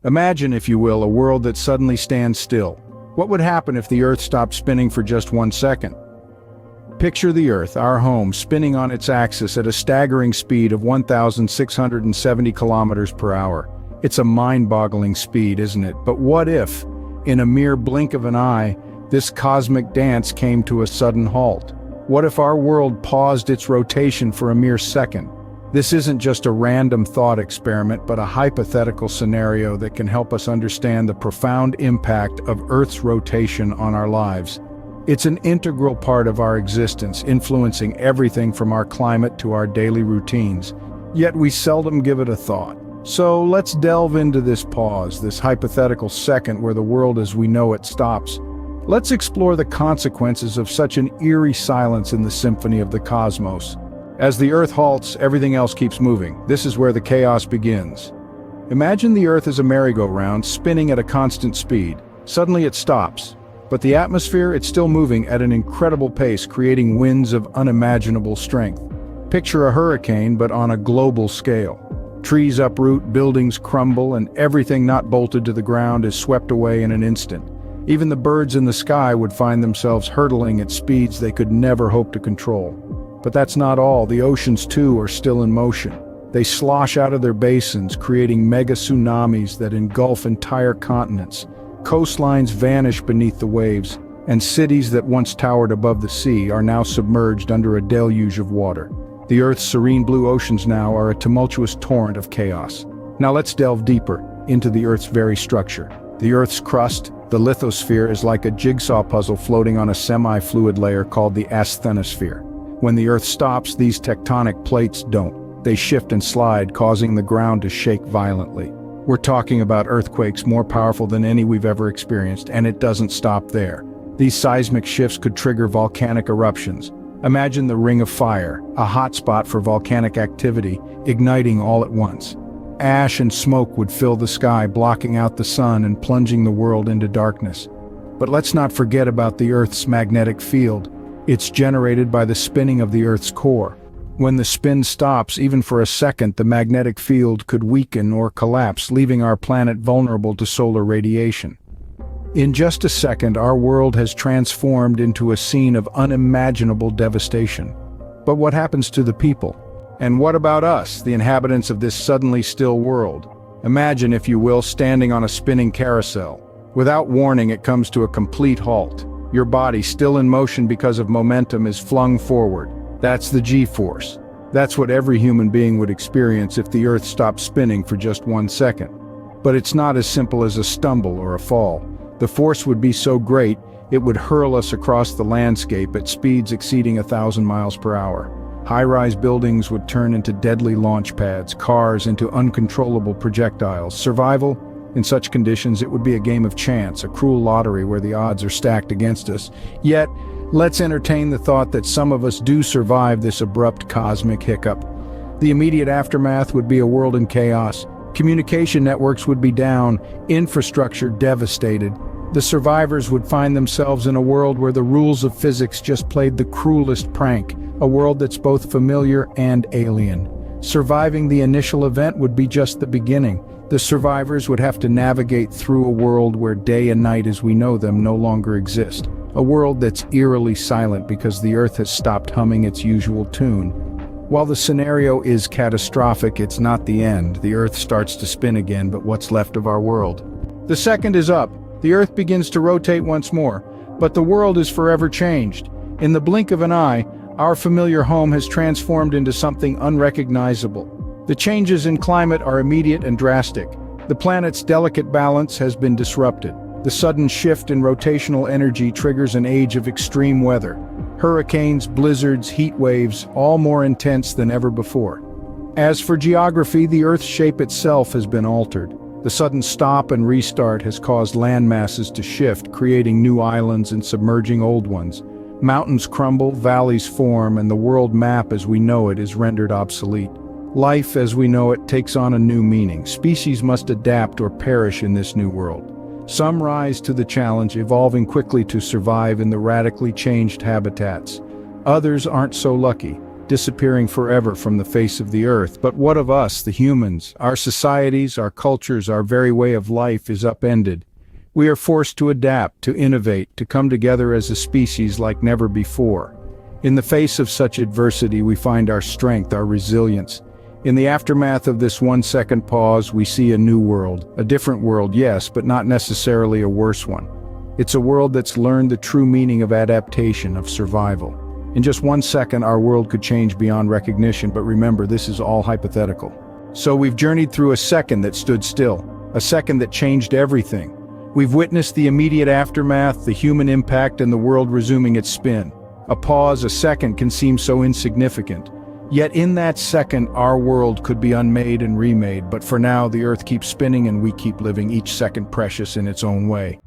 Imagine, if you will, a world that suddenly stands still. What would happen if the Earth stopped spinning for just 1 second? Picture the Earth, our home, spinning on its axis at a staggering speed of 1,670 kilometers per hour. It's a mind-boggling speed, isn't it? But what if, in a mere blink of an eye, this cosmic dance came to a sudden halt? What if our world paused its rotation for a mere second? This isn't just a random thought experiment, but a hypothetical scenario that can help us understand the profound impact of Earth's rotation on our lives. It's an integral part of our existence, influencing everything from our climate to our daily routines. Yet we seldom give it a thought. So let's delve into this pause, this hypothetical second where the world as we know it stops. Let's explore the consequences of such an eerie silence in the symphony of the cosmos. As the Earth halts, everything else keeps moving. This is where the chaos begins. Imagine the Earth as a merry-go-round, spinning at a constant speed. Suddenly it stops. But the atmosphere, it's still moving at an incredible pace, creating winds of unimaginable strength. Picture a hurricane, but on a global scale. Trees uproot, buildings crumble, and everything not bolted to the ground is swept away in an instant. Even the birds in the sky would find themselves hurtling at speeds they could never hope to control. But that's not all. The oceans, too, are still in motion. They slosh out of their basins, creating mega tsunamis that engulf entire continents. Coastlines vanish beneath the waves, and cities that once towered above the sea are now submerged under a deluge of water. The Earth's serene blue oceans now are a tumultuous torrent of chaos. Now let's delve deeper into the Earth's very structure. The Earth's crust, the lithosphere, is like a jigsaw puzzle floating on a semi-fluid layer called the asthenosphere. When the Earth stops, these tectonic plates don't. They shift and slide, causing the ground to shake violently. We're talking about earthquakes more powerful than any we've ever experienced, and it doesn't stop there. These seismic shifts could trigger volcanic eruptions. Imagine the ring of fire, a hotspot for volcanic activity, igniting all at once. Ash and smoke would fill the sky, blocking out the sun and plunging the world into darkness. But let's not forget about the Earth's magnetic field. It's generated by the spinning of the Earth's core. When the spin stops, even for a second, the magnetic field could weaken or collapse, leaving our planet vulnerable to solar radiation. In just a second, our world has transformed into a scene of unimaginable devastation. But what happens to the people? And what about us, the inhabitants of this suddenly still world? Imagine, if you will, standing on a spinning carousel. Without warning, it comes to a complete halt. Your body, still in motion because of momentum, is flung forward. That's the G-force. That's what every human being would experience if the Earth stopped spinning for just 1 second. But it's not as simple as a stumble or a fall. The force would be so great, it would hurl us across the landscape at speeds exceeding 1,000 miles per hour. High-rise buildings would turn into deadly launch pads, cars into uncontrollable projectiles. Survival? In such conditions, it would be a game of chance, a cruel lottery where the odds are stacked against us. Yet, let's entertain the thought that some of us do survive this abrupt cosmic hiccup. The immediate aftermath would be a world in chaos. Communication networks would be down, infrastructure devastated. The survivors would find themselves in a world where the rules of physics just played the cruelest prank, a world that's both familiar and alien. Surviving the initial event would be just the beginning. The survivors would have to navigate through a world where day and night as we know them no longer exist. A world that's eerily silent because the Earth has stopped humming its usual tune. While the scenario is catastrophic, it's not the end. The Earth starts to spin again, but what's left of our world? The second is up. The Earth begins to rotate once more, but the world is forever changed. In the blink of an eye, our familiar home has transformed into something unrecognizable. The changes in climate are immediate and drastic. The planet's delicate balance has been disrupted. The sudden shift in rotational energy triggers an age of extreme weather. Hurricanes, blizzards, heat waves, all more intense than ever before. As for geography, the Earth's shape itself has been altered. The sudden stop and restart has caused land masses to shift, creating new islands and submerging old ones. Mountains crumble, valleys form, and the world map as we know it is rendered obsolete. Life as we know it takes on a new meaning. Species must adapt or perish in this new world. Some rise to the challenge, evolving quickly to survive in the radically changed habitats. Others aren't so lucky. disappearing forever from the face of the earth. But what of us, the humans? Our societies, our cultures, our very way of life is upended. We are forced to adapt, to innovate, to come together as a species like never before. In the face of such adversity, we find our strength, our resilience. In the aftermath of this 1-second pause, we see a new world. A different world, yes, but not necessarily a worse one. It's a world that's learned the true meaning of adaptation, of survival. In just 1 second, our world could change beyond recognition, but remember, this is all hypothetical. So we've journeyed through a second that stood still, a second that changed everything. We've witnessed the immediate aftermath, the human impact, and the world resuming its spin. A pause, a second, can seem so insignificant. Yet in that second, our world could be unmade and remade, but for now, the Earth keeps spinning and we keep living, each second precious in its own way.